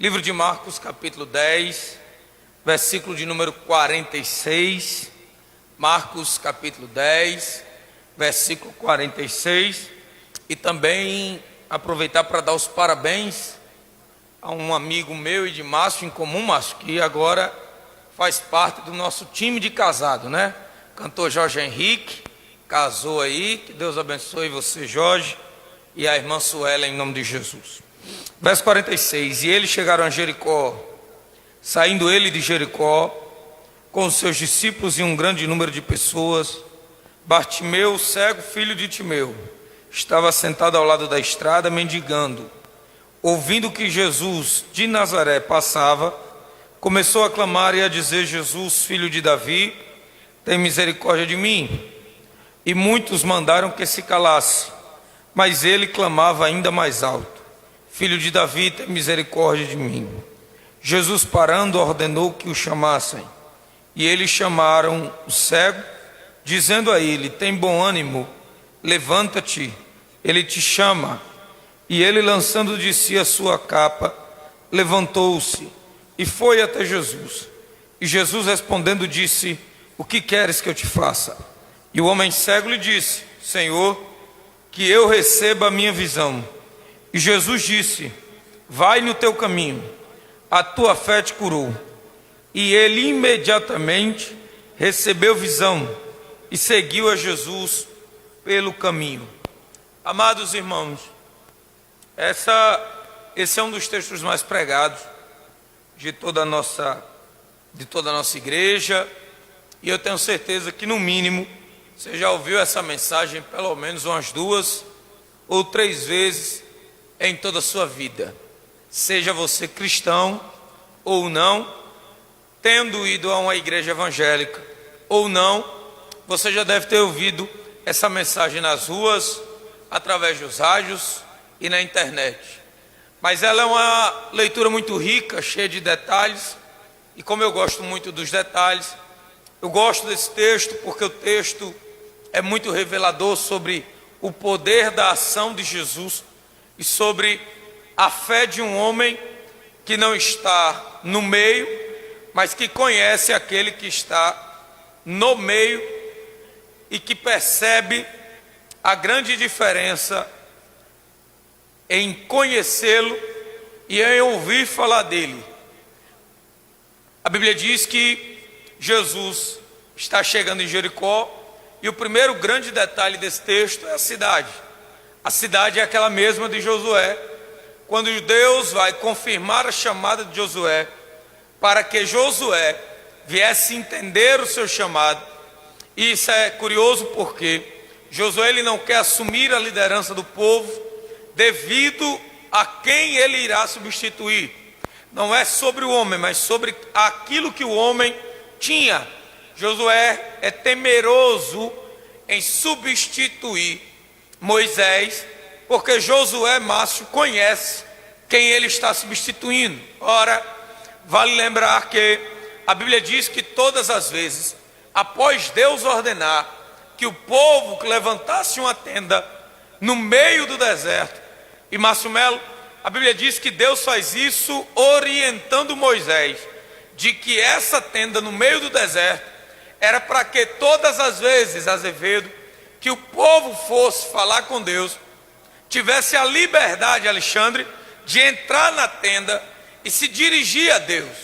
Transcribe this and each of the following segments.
Livro de Marcos, capítulo 10, versículo de número 46. Marcos, capítulo 10, versículo 46. E também aproveitar para dar os parabéns a um amigo meu e de Márcio, em comum, Márcio, que agora faz parte do nosso time de casado, né? Cantor Jorge Henrique, casou aí, que Deus abençoe você, Jorge, e a irmã Suela, em nome de Jesus. Verso 46, e eles chegaram a Jericó, saindo ele de Jericó, com os seus discípulos e um grande número de pessoas, Bartimeu, cego, filho de Timeu, estava sentado ao lado da estrada, mendigando. Ouvindo que Jesus de Nazaré passava, começou a clamar e a dizer: Jesus, filho de Davi, tem misericórdia de mim. E muitos mandaram que se calasse, mas ele clamava ainda mais alto: Filho de Davi, tem misericórdia de mim. Jesus, parando, ordenou que o chamassem. E eles chamaram o cego, dizendo a ele: tem bom ânimo, levanta-te, ele te chama. E ele, lançando de si a sua capa, levantou-se e foi até Jesus. E Jesus, respondendo, disse: o que queres que eu te faça? E o homem cego lhe disse: Senhor, que eu receba a minha visão. E Jesus disse: vai no teu caminho, a tua fé te curou. E ele imediatamente recebeu visão e seguiu a Jesus pelo caminho. Amados irmãos, esse é um dos textos mais pregados de toda a nossa igreja, e eu tenho certeza que no mínimo você já ouviu essa mensagem pelo menos umas 2 ou 3 vezes em toda a sua vida, seja você cristão ou não, tendo ido a uma igreja evangélica ou não, você já deve ter ouvido essa mensagem nas ruas, através dos rádios e na internet. Mas ela é uma leitura muito rica, cheia de detalhes, e como eu gosto muito dos detalhes, eu gosto desse texto porque o texto é muito revelador sobre o poder da ação de Jesus e sobre a fé de um homem que não está no meio, mas que conhece aquele que está no meio e que percebe a grande diferença em conhecê-lo e em ouvir falar dele. A Bíblia diz que Jesus está chegando em Jericó, e o primeiro grande detalhe desse texto é a cidade. A cidade é aquela mesma de Josué, quando Deus vai confirmar a chamada de Josué, para que Josué viesse entender o seu chamado. E isso é curioso porque Josué ele não quer assumir a liderança do povo devido a quem ele irá substituir. Não é sobre o homem, mas sobre aquilo que o homem tinha. Josué é temeroso em substituir Moisés, porque Josué, Márcio, conhece quem ele está substituindo. Ora, vale lembrar que a Bíblia diz que todas as vezes, após Deus ordenar que o povo levantasse uma tenda no meio do deserto, e Márcio Melo, a Bíblia diz que Deus faz isso orientando Moisés, de que essa tenda no meio do deserto era para que todas as vezes, Azevedo, que o povo fosse falar com Deus, tivesse a liberdade, Alexandre, de entrar na tenda e se dirigir a Deus.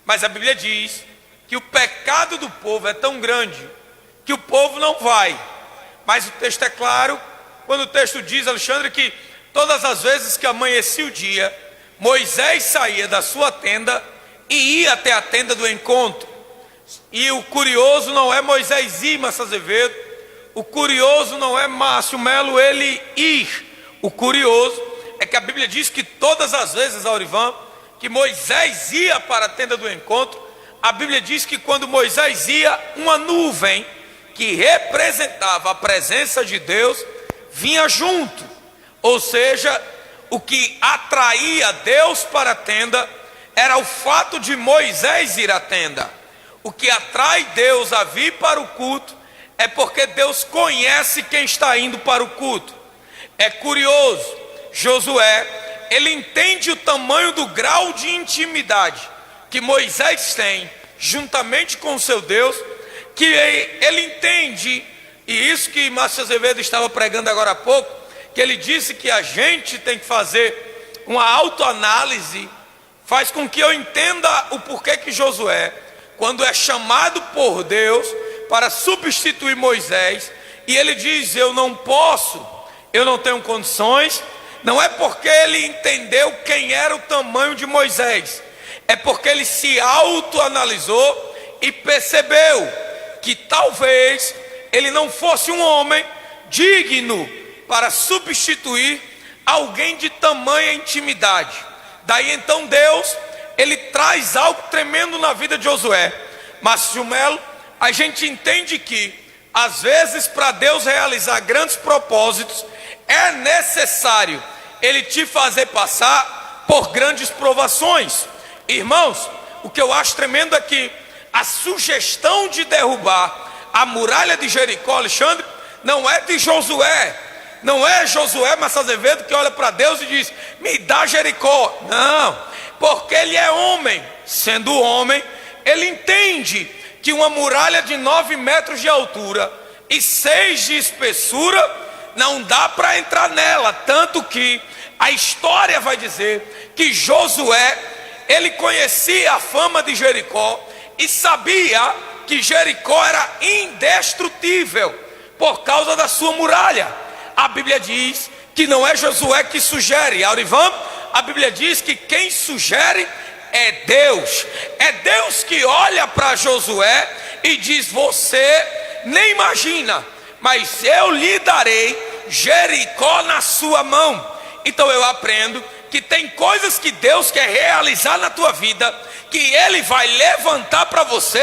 Mas a Bíblia diz que o pecado do povo é tão grande que o povo não vai. Mas o texto é claro, quando o texto diz, Alexandre, que todas as vezes que amanhecia o dia, Moisés saía da sua tenda e ia até a tenda do encontro. E o curioso não é Moisés ir, Márcio Azevedo, o curioso não é Márcio Melo ele ir. O curioso é que a Bíblia diz que todas as vezes, Aurivan, que Moisés ia para a tenda do encontro, a Bíblia diz que quando Moisés ia, uma nuvem que representava a presença de Deus vinha junto. Ou seja, o que atraía Deus para a tenda era o fato de Moisés ir à tenda. O que atrai Deus a vir para o culto é porque Deus conhece quem está indo para o culto. É curioso, Josué ele entende o tamanho do grau de intimidade que Moisés tem juntamente com o seu Deus, que ele entende, e isso que Márcio Azevedo estava pregando agora há pouco, que ele disse que a gente tem que fazer uma autoanálise, faz com que eu entenda o porquê que Josué, quando é chamado por Deus para substituir Moisés, e ele diz: eu não posso, eu não tenho condições, não é porque ele entendeu quem era o tamanho de Moisés, é porque ele se autoanalisou e percebeu que talvez ele não fosse um homem digno para substituir alguém de tamanha intimidade. Daí então Deus, ele traz algo tremendo na vida de Josué. Márcio Melo, a gente entende que às vezes para Deus realizar grandes propósitos é necessário ele te fazer passar por grandes provações. Irmãos, o que eu acho tremendo é que a sugestão de derrubar a muralha de Jericó, Alexandre, não é de Josué. Não é Josué Márcio Azevedo que olha para Deus e diz: me dá Jericó. Não, porque ele é homem. Sendo homem, ele entende que uma muralha de 9 metros de altura e 6 de espessura não dá para entrar nela. Tanto que a história vai dizer que Josué, ele conhecia a fama de Jericó e sabia que Jericó era indestrutível por causa da sua muralha. A Bíblia diz que não é Josué que sugere, Aurivan, a Bíblia diz que quem sugere é Deus. É Deus que olha para Josué e diz: você nem imagina, mas eu lhe darei Jericó na sua mão. Então eu aprendo que tem coisas que Deus quer realizar na tua vida, que Ele vai levantar para você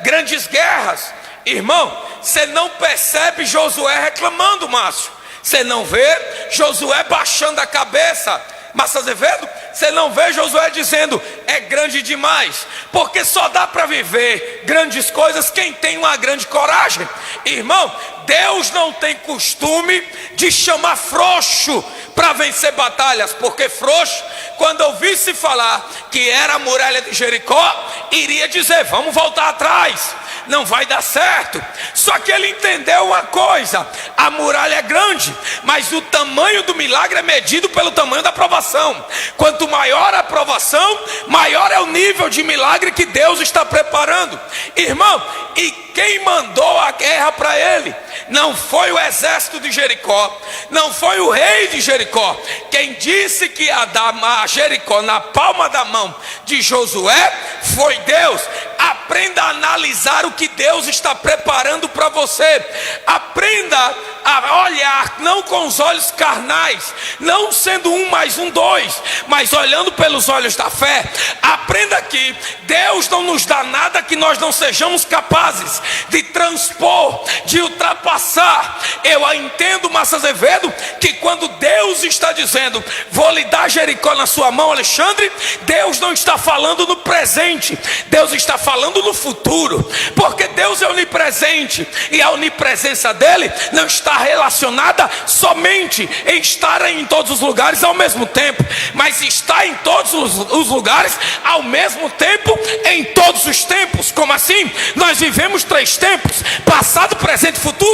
grandes guerras. Irmão, você não percebe Josué reclamando, Márcio. Você não vê Josué baixando a cabeça, Márcio Azevedo. Você não vê Josué dizendo: é grande demais, porque só dá para viver grandes coisas quem tem uma grande coragem. Irmão, Deus não tem costume de chamar frouxo para vencer batalhas, porque frouxo, quando ouvisse falar que era a muralha de Jericó, iria dizer: vamos voltar atrás, não vai dar certo. Só que ele entendeu uma coisa: a muralha é grande, mas o tamanho do milagre é medido pelo tamanho da provação. Quanto maior a provação, maior é o nível de milagre que Deus está preparando. Irmão, e quem mandou a guerra para ele não foi o exército de Jericó, não foi o rei de Jericó. Quem disse que ia dar a Jericó na palma da mão de Josué foi Deus. Aprenda a analisar o que Deus está preparando para você. Aprenda a olhar não com os olhos carnais, não sendo 1 mais 1, 2, mas olhando pelos olhos da fé. Aprenda que Deus não nos dá nada que nós não sejamos capazes de transpor, de ultrapassar. Eu entendo, Márcio Azevedo, que quando Deus está dizendo: vou lhe dar Jericó na sua mão, Alexandre, Deus não está falando no presente, Deus está falando no futuro, porque Deus é onipresente e a onipresença dele não está relacionada somente em estar em todos os lugares ao mesmo tempo, mas está em todos os lugares ao mesmo tempo, em todos os tempos. Como assim? Nós vivemos 3 tempos: passado, presente e futuro.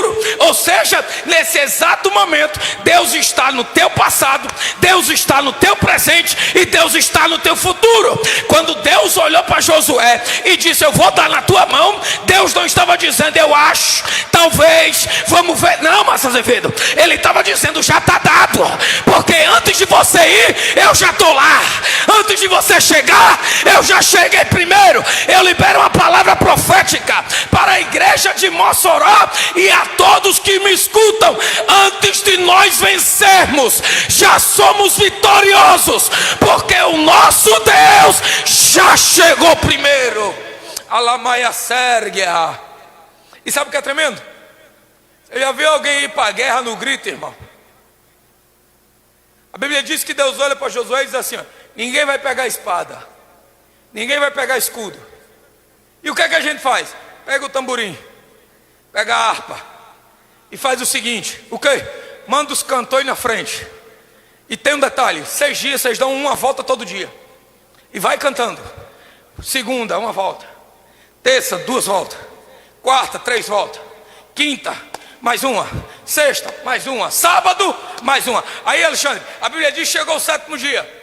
Ou seja, nesse exato momento, Deus está no teu passado, Deus está no teu presente e Deus está no teu futuro. Quando Deus olhou para Josué e disse: eu vou dar na tua mão, Deus não estava dizendo: eu acho, talvez, vamos ver. Não, Márcio Azevedo, ele estava dizendo: já está dado, porque antes de você ir, eu já estou lá. Antes de você chegar, eu já cheguei primeiro. Eu libero uma palavra profética para a igreja de Mossoró e a todos que me escutam: antes de nós vencermos, já somos vitoriosos, porque o nosso Deus já chegou primeiro. Alamaia Sérgia. E sabe o que é tremendo? Você já viu alguém ir para a guerra no grito, irmão? A Bíblia diz que Deus olha para Josué e diz assim: ó, ninguém vai pegar espada, ninguém vai pegar escudo. E o que é que a gente faz? Pega o tamborim, pega a harpa e faz o seguinte: o quê? Manda os cantores na frente E tem um detalhe: 6 dias vocês dão uma volta todo dia. E vai cantando. Segunda, uma volta. Terça, 2 voltas. Quarta, 3 voltas. Quinta, mais uma. Sexta, mais uma. Sábado, mais uma. Aí, Alexandre, a Bíblia diz que chegou o 7º dia.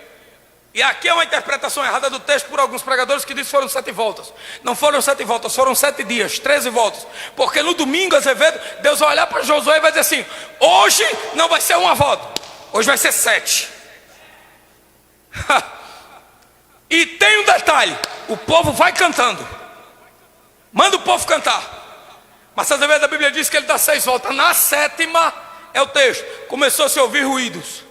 E aqui é uma interpretação errada do texto por alguns pregadores que dizem que foram 7 voltas. Não foram 7 voltas, foram 7 dias, 13 voltas. Porque no domingo, Azevedo, Deus vai olhar para Josué e vai dizer assim: hoje não vai ser uma volta, hoje vai ser 7. E tem um detalhe: o povo vai cantando. Manda o povo cantar. Mas Azevedo, a Bíblia diz que ele dá 6 voltas. Na 7ª é o texto: começou a se ouvir ruídos.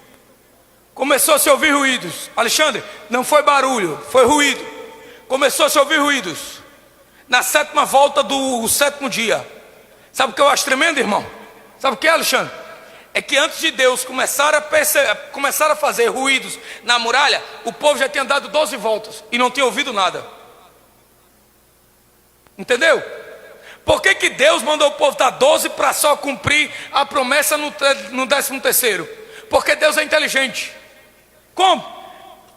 Começou a se ouvir ruídos. Alexandre, não foi barulho, foi ruído. Começou a se ouvir ruídos. Na 7ª volta do 7º dia. Sabe o que eu acho tremendo, irmão? Sabe o que é, Alexandre? É que antes de Deus começar a fazer ruídos na muralha, o povo já tinha dado 12 voltas e não tinha ouvido nada. Entendeu? Por que Deus mandou o povo dar 12 para só cumprir a promessa no 13º? Porque Deus é inteligente. Como?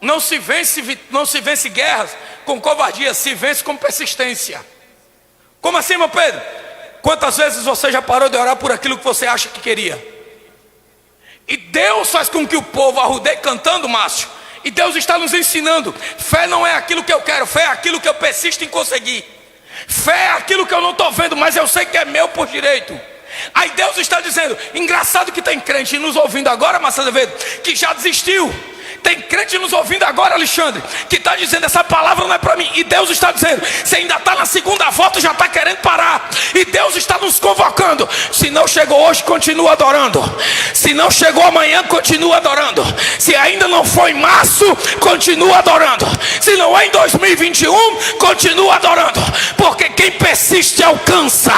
Não se vence guerras com covardia, se vence com persistência. Como assim, meu Pedro? Quantas vezes você já parou de orar por aquilo que você acha que queria? E Deus faz com que o povo arrudeie cantando, Márcio. E Deus está nos ensinando: fé não é aquilo que eu quero, fé é aquilo que eu persisto em conseguir. Fé é aquilo que eu não estou vendo, mas eu sei que é meu por direito. Aí Deus está dizendo: engraçado que tem crente nos ouvindo agora, Márcio Azevedo, que já desistiu. Tem crente nos ouvindo agora, Alexandre, que está dizendo: essa palavra não é para mim. E Deus está dizendo: você ainda está na 2ª volta e já está querendo parar. E Deus está nos convocando: se não chegou hoje, continua adorando. Se não chegou amanhã, continua adorando. Se ainda não foi em março, continua adorando. Se não é em 2021, continua adorando. Porque quem persiste alcança,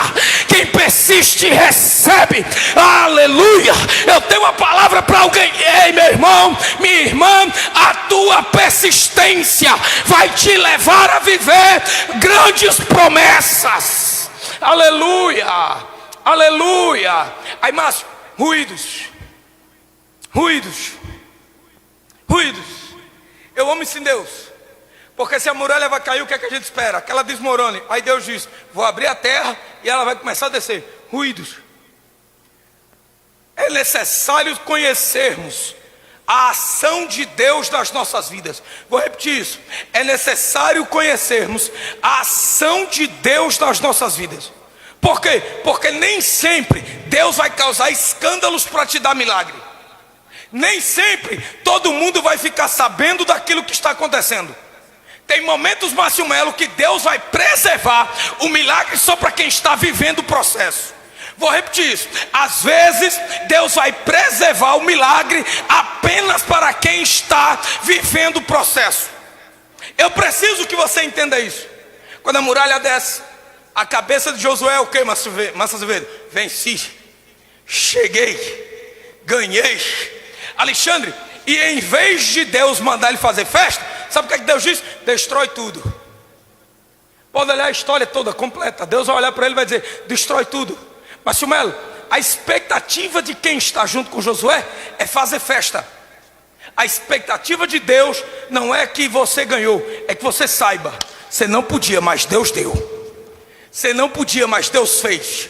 quem persiste recebe. Aleluia. Eu tenho uma palavra para alguém. Ei, meu irmão, minha irmã, a tua persistência vai te levar a viver grandes promessas. Aleluia, aleluia. Aí, Márcio, ruídos. Eu amo isso em Deus. Porque se a muralha vai cair, o que é que a gente espera? Que ela desmorone. Aí Deus diz: vou abrir a terra e ela vai começar a descer. Ruídos. É necessário conhecermos a ação de Deus nas nossas vidas. Vou repetir isso: é necessário conhecermos a ação de Deus nas nossas vidas. Por quê? Porque nem sempre Deus vai causar escândalos para te dar milagre. Nem sempre todo mundo vai ficar sabendo daquilo que está acontecendo. Tem momentos, Márcio Melo, que Deus vai preservar o milagre só para quem está vivendo o processo. Vou repetir isso: às vezes Deus vai preservar o milagre apenas para quem está vivendo o processo. Eu preciso que você entenda isso. Quando a muralha desce, a cabeça de Josué é o que, Márcio Azevedo? Venci, cheguei, ganhei. Alexandre, e em vez de Deus mandar ele fazer festa, sabe o que Deus diz? Destrói tudo. Pode olhar a história toda completa. Deus vai olhar para ele e vai dizer: destrói tudo. Mas, Melo, a expectativa de quem está junto com Josué é fazer festa. A expectativa de Deus não é que você ganhou, é que você saiba: você não podia, mas Deus deu. Você não podia, mas Deus fez.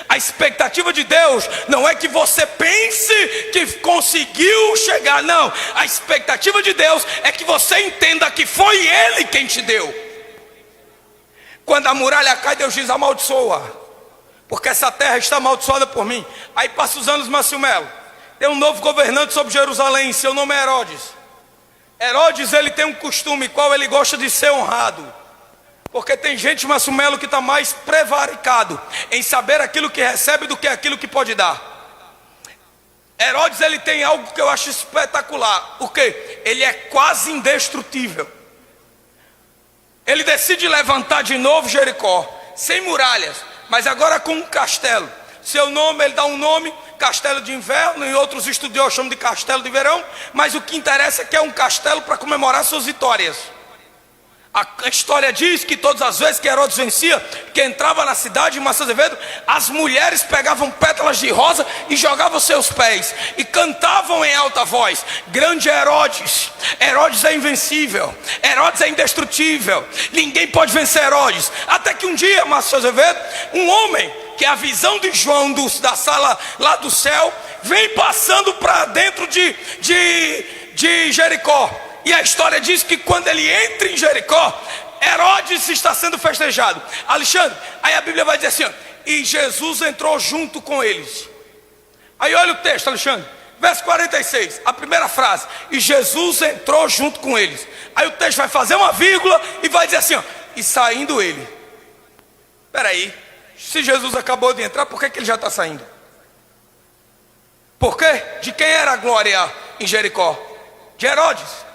A expectativa de Deus não é que você pense que conseguiu chegar, não. A expectativa de Deus é que você entenda que foi Ele quem te deu. Quando a muralha cai, Deus diz: amaldiçoa, porque essa terra está amaldiçoada por mim. Aí passa os anos, Márcio Melo, tem um novo governante sobre Jerusalém, seu nome é Herodes. Herodes, ele tem um costume, qual ele gosta de ser honrado. Porque tem gente, Márcio Melo, que está mais prevaricado em saber aquilo que recebe do que aquilo que pode dar. Herodes, ele tem algo que eu acho espetacular. O quê? Ele é quase indestrutível. Ele decide levantar de novo Jericó, sem muralhas, mas agora com um castelo. Seu nome, ele dá um nome: castelo de inverno, e outros estudiosos chamam de castelo de verão. Mas o que interessa é que é um castelo para comemorar suas vitórias. A história diz que todas as vezes que Herodes vencia, que entrava na cidade, Márcio Azevedo, as mulheres pegavam pétalas de rosa e jogavam aos seus pés e cantavam em alta voz: grande Herodes, Herodes é invencível, Herodes é indestrutível, ninguém pode vencer Herodes. Até que um dia, Márcio Azevedo, um homem, que é a visão de João da sala lá do céu, vem passando para dentro de Jericó. E a história diz que quando ele entra em Jericó, Herodes está sendo festejado. Alexandre, aí a Bíblia vai dizer assim, ó, e Jesus entrou junto com eles. Aí olha o texto, Alexandre, verso 46, a primeira frase: e Jesus entrou junto com eles. Aí o texto vai fazer uma vírgula e vai dizer assim, ó, e saindo ele. Espera aí, se Jesus acabou de entrar, por que ele já está saindo? Por quê? De quem era a glória em Jericó? De Herodes.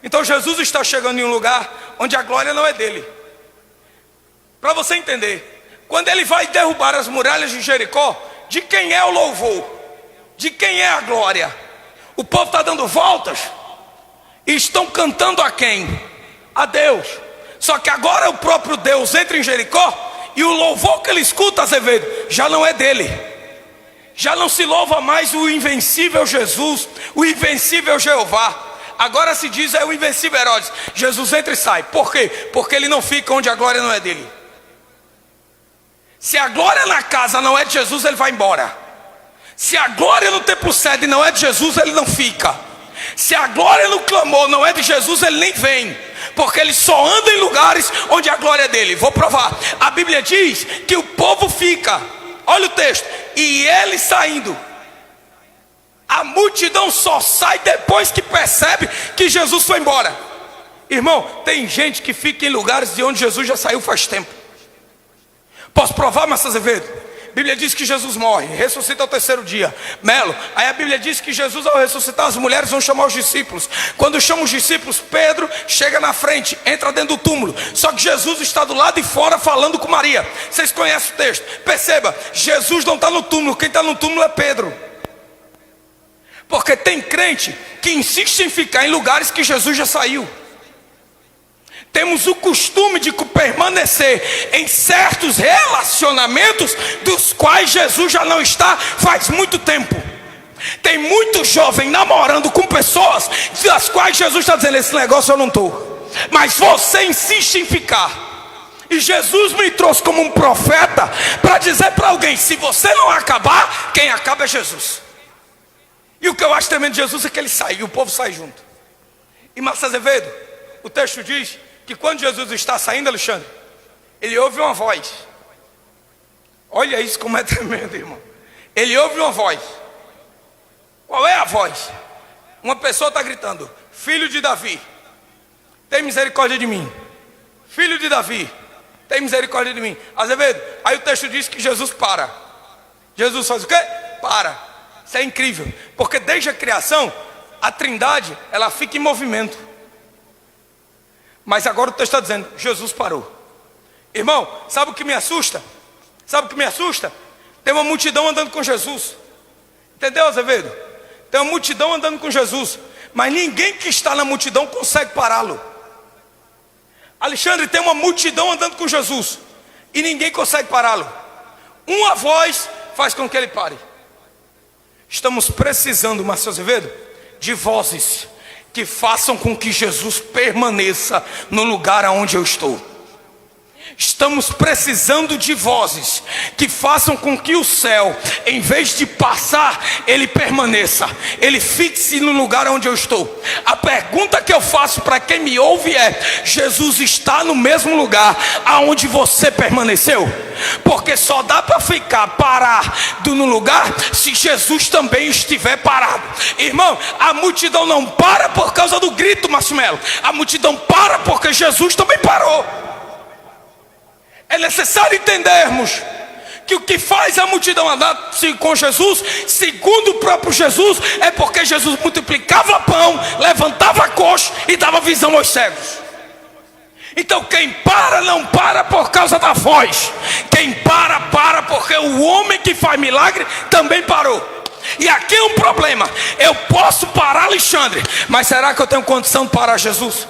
Então Jesus está chegando em um lugar onde a glória não é dele. Para você entender, quando ele vai derrubar as muralhas de Jericó, de quem é o louvor? De quem é a glória? O povo está dando voltas e estão cantando a quem? A Deus. Só que agora o próprio Deus entra em Jericó e o louvor que ele escuta, Azevedo, já não é dele. Já não se louva mais o invencível Jesus, o invencível Jeová. Agora se diz é o invencível Herodes. Jesus entra e sai. Por quê? Porque ele não fica onde a glória não é dele. Se a glória na casa não é de Jesus, ele vai embora. Se a glória no templo sede não é de Jesus, ele não fica. Se a glória no clamor não é de Jesus, ele nem vem. Porque ele só anda em lugares onde a glória é dele. Vou provar. A Bíblia diz que o povo fica. Olha o texto. E ele saindo. A multidão só sai depois que percebe que Jesus foi embora. Irmão, tem gente que fica em lugares de onde Jesus já saiu faz tempo. Posso provar, Márcio Azevedo? A Bíblia diz que Jesus morre, ressuscita ao terceiro dia. Melo, aí a Bíblia diz que Jesus, ao ressuscitar, as mulheres vão chamar os discípulos. Quando chamam os discípulos, Pedro chega na frente, entra dentro do túmulo. Só que Jesus está do lado de fora falando com Maria. Vocês conhecem o texto? Perceba, Jesus não está no túmulo, quem está no túmulo é Pedro. Porque tem crente que insiste em ficar em lugares que Jesus já saiu. Temos o costume de permanecer em certos relacionamentos dos quais Jesus já não está faz muito tempo. Tem muito jovem namorando com pessoas das quais Jesus está dizendo: esse negócio eu não estou. Mas você insiste em ficar. E Jesus me trouxe como um profeta para dizer para alguém: se você não acabar, quem acaba é Jesus. E o que eu acho tremendo de Jesus é que ele sai, e o povo sai junto. E Márcio Azevedo, o texto diz que quando Jesus está saindo, Alexandre, ele ouve uma voz. Olha isso como é tremendo, irmão. Ele ouve uma voz. Qual é a voz? Uma pessoa está gritando: filho de Davi, tem misericórdia de mim. Filho de Davi, tem misericórdia de mim. Azevedo, aí o texto diz que Jesus para. Jesus faz o quê? Para. Isso é incrível, porque desde a criação, a Trindade, ela fica em movimento. Mas agora o texto está dizendo: Jesus parou. Irmão, sabe o que me assusta? Sabe o que me assusta? Tem uma multidão andando com Jesus. Entendeu, Azevedo? Tem uma multidão andando com Jesus, mas ninguém que está na multidão consegue pará-lo. Alexandre, tem uma multidão andando com Jesus e ninguém consegue pará-lo. Uma voz faz com que ele pare. Estamos precisando, Márcio Azevedo, de vozes que façam com que Jesus permaneça no lugar aonde eu estou. Estamos precisando de vozes que façam com que o céu, em vez de passar, ele permaneça, ele fixe no lugar onde eu estou. A pergunta que eu faço para quem me ouve é: Jesus está no mesmo lugar aonde você permaneceu? Porque só dá para ficar parado no lugar se Jesus também estiver parado. Irmão, a multidão não para por causa do grito, Marcelo. A multidão para porque Jesus também parou. É necessário entendermos que o que faz a multidão andar com Jesus, segundo o próprio Jesus, é porque Jesus multiplicava pão, levantava coxo e dava visão aos cegos. Então quem para, não para por causa da voz. Quem para, para porque o homem que faz milagre também parou. E aqui é um problema: eu posso parar Alexandre, mas será que eu tenho condição de parar Jesus?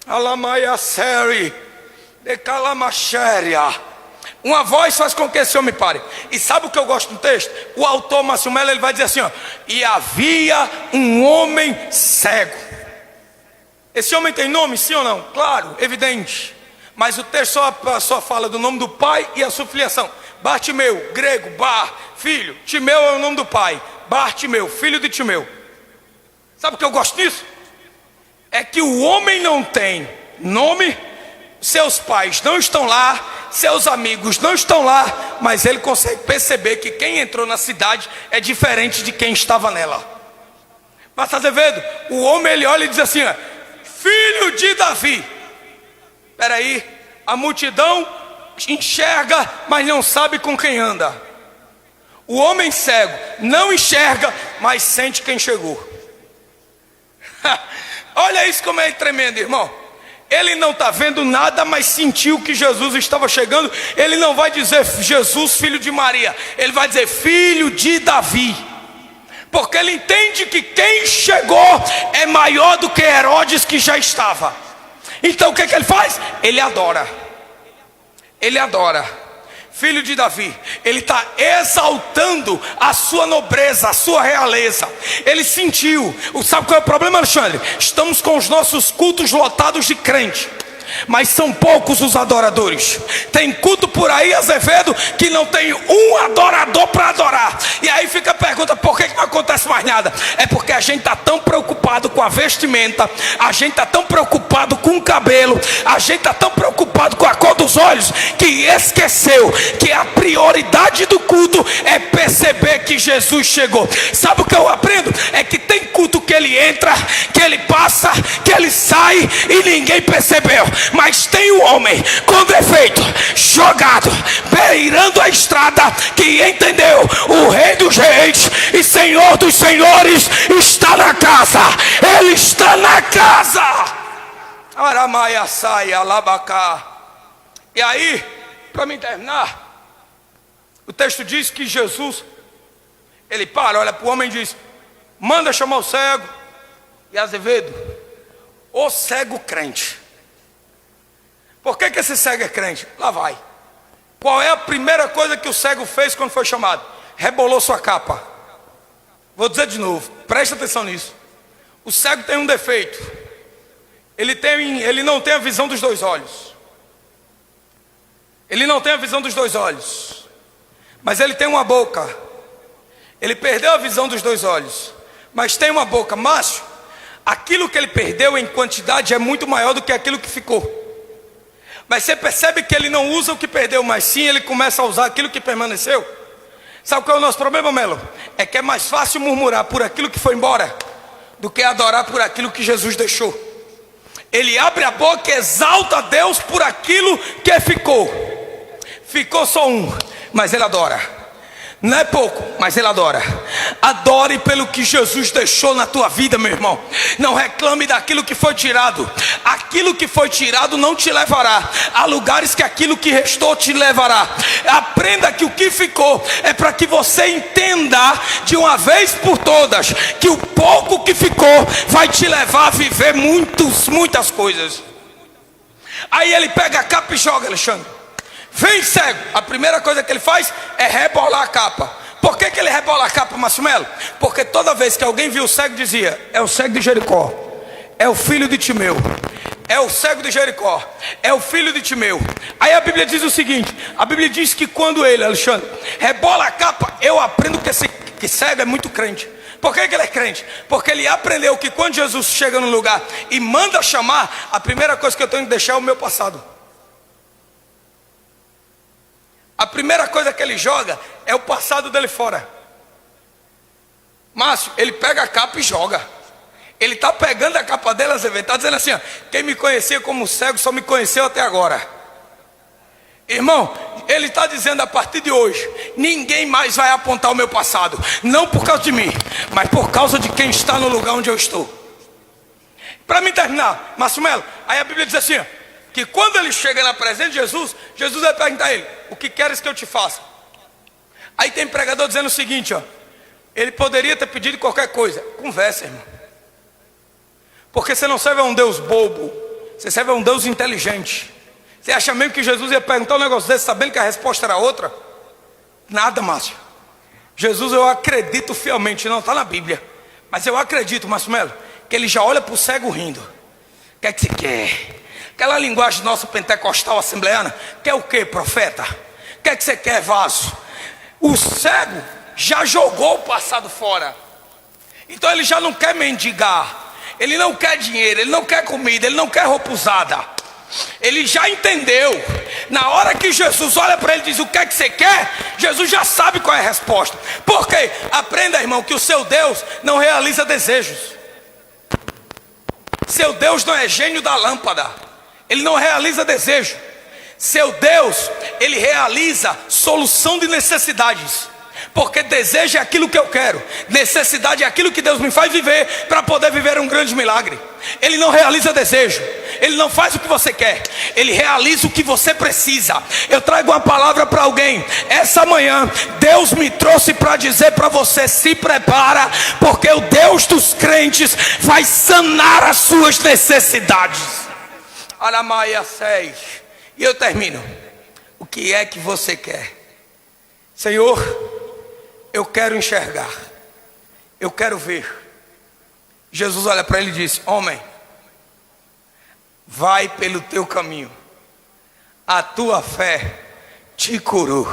Alamaia série, de calamaxéria. Uma voz faz com que esse homem pare. E sabe o que eu gosto do texto? O autor Márcio Mello, ele vai dizer assim, ó: e havia um homem cego. Esse homem tem nome, sim ou não? Claro, evidente. Mas o texto só fala do nome do pai e a sua filiação. Bartimeu, grego, Bar, filho. Timeu é o nome do pai. Bartimeu, filho de Timeu. Sabe o que eu gosto disso? É que o homem não tem nome, seus pais não estão lá, seus amigos não estão lá, mas ele consegue perceber que quem entrou na cidade é diferente de quem estava nela. Mas Azevedo, o homem ele olha e diz assim, ó: filho de Davi. Espera aí, a multidão enxerga, mas não sabe com quem anda. O homem cego não enxerga, mas sente quem chegou. Olha isso como é tremendo, irmão. Ele não está vendo nada, mas sentiu que Jesus estava chegando. Ele não vai dizer Jesus, filho de Maria. Ele vai dizer filho de Davi. Porque ele entende que quem chegou é maior do que Herodes que já estava. Então o que ele faz? Ele adora. Ele adora. Filho de Davi, ele está exaltando a sua nobreza, a sua realeza. Ele sentiu. Sabe qual é o problema, Alexandre? Estamos com os nossos cultos lotados de crente, mas são poucos os adoradores. Tem culto por aí, Azevedo, que não tem um adorador para adorar. E aí fica a pergunta: por que não acontece mais nada? É porque a gente está tão preocupado com a vestimenta, a gente está tão preocupado com o cabelo, a gente está tão preocupado com a cor dos olhos, que esqueceu que a prioridade do culto é perceber que Jesus chegou. Sabe o que eu aprendo? É que tem culto que ele entra, que ele passa, que ele sai e ninguém percebeu. Mas tem um homem com defeito, jogado, beirando a estrada, que entendeu: o Rei dos Reis e Senhor dos Senhores está na casa. Ele está na casa. Aramaia saia, alabacá. E aí, para me terminar, o texto diz que Jesus, ele para, olha para o homem e diz: manda chamar o cego. E Azevedo, o cego crente. Por que esse cego é crente? Lá vai. Qual é a primeira coisa que o cego fez quando foi chamado? Rebolou sua capa. Vou dizer de novo, presta atenção nisso. O cego tem um defeito. Ele não tem a visão dos dois olhos. Ele não tem a visão dos dois olhos. Mas ele tem uma boca. Ele perdeu a visão dos dois olhos, mas tem uma boca. Macho, aquilo que ele perdeu em quantidade é muito maior do que aquilo que ficou. Mas você percebe que ele não usa o que perdeu, mas sim ele começa a usar aquilo que permaneceu. Sabe qual é o nosso problema, Melo? É que é mais fácil murmurar por aquilo que foi embora do que adorar por aquilo que Jesus deixou. Ele abre a boca e exalta a Deus por aquilo que ficou. Ficou só um, mas ele adora. Não é pouco, mas ele adora. Adore pelo que Jesus deixou na tua vida, meu irmão. Não reclame daquilo que foi tirado. Aquilo que foi tirado não te levará a lugares que aquilo que restou te levará. Aprenda que o que ficou é para que você entenda de uma vez por todas que o pouco que ficou vai te levar a viver muitas coisas. Aí ele pega a capa e joga, Alexandre. Vem cego. A primeira coisa que ele faz é rebolar a capa. Por que ele rebola a capa, Márcio Mello? Porque toda vez que alguém viu o cego dizia: é o cego de Jericó, é o filho de Timeu, é o cego de Jericó, é o filho de Timeu. Aí a Bíblia diz o seguinte: a Bíblia diz que quando ele, Alexandre, rebola a capa, eu aprendo que cego é muito crente. Por que ele é crente? Porque ele aprendeu que quando Jesus chega no lugar e manda chamar, a primeira coisa que eu tenho que deixar é o meu passado. A primeira coisa que ele joga é o passado dele fora. Márcio, ele pega a capa e joga. Ele está pegando a capa dele, Azevedo, está dizendo assim: ó, quem me conhecia como cego só me conheceu até agora. Irmão, ele está dizendo: a partir de hoje ninguém mais vai apontar o meu passado. Não por causa de mim, mas por causa de quem está no lugar onde eu estou. Para me terminar, Márcio Mello, aí a Bíblia diz assim, ó, que quando ele chega na presença de Jesus, Jesus vai perguntar a ele: o que queres que eu te faça? Aí tem pregador dizendo o seguinte, ó: ele poderia ter pedido qualquer coisa. Conversa, irmão. Porque você não serve a um Deus bobo, Você serve a um Deus inteligente. Você acha mesmo que Jesus ia perguntar um negócio desse sabendo que a resposta era outra? Nada, Márcio. Jesus, eu acredito fielmente, não está na Bíblia, mas eu acredito, Márcio Melo, que ele já olha para o cego rindo. O que é que você quer? Aquela linguagem nossa pentecostal assembleana. Quer o que, profeta? O que é que você quer, vaso? O cego já jogou o passado fora. Então ele já não quer mendigar. Ele não quer dinheiro, ele não quer comida, ele não quer roupa usada. Ele já entendeu. Na hora que Jesus olha para ele e diz: o que é que você quer? Jesus já sabe qual é a resposta. Por quê? Aprenda, irmão, que o seu Deus não realiza desejos. Seu Deus não é gênio da lâmpada. Ele não realiza desejo. Seu Deus, ele realiza solução de necessidades. Porque desejo é aquilo que eu quero, necessidade é aquilo que Deus me faz viver para poder viver um grande milagre. Ele não realiza desejo, ele não faz o que você quer, ele realiza o que você precisa. Eu trago uma palavra para alguém essa manhã. Deus me trouxe para dizer para você: se prepara, porque o Deus dos crentes vai sanar as suas necessidades. Aramaia 6. E eu termino. O que é que você quer? Senhor, eu quero enxergar, eu quero ver. Jesus olha para ele e diz: homem, vai pelo teu caminho, a tua fé te curou.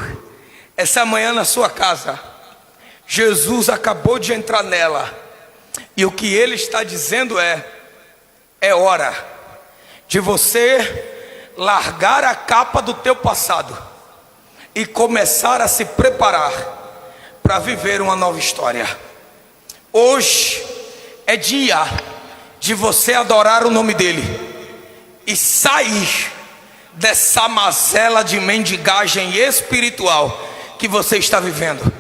Essa manhã na sua casa, Jesus acabou de entrar nela, e o que ele está dizendo é hora de você largar a capa do teu passado e começar a se preparar para viver uma nova história. Hoje é dia de você adorar o nome dele e sair dessa mazela de mendigagem espiritual que você está vivendo.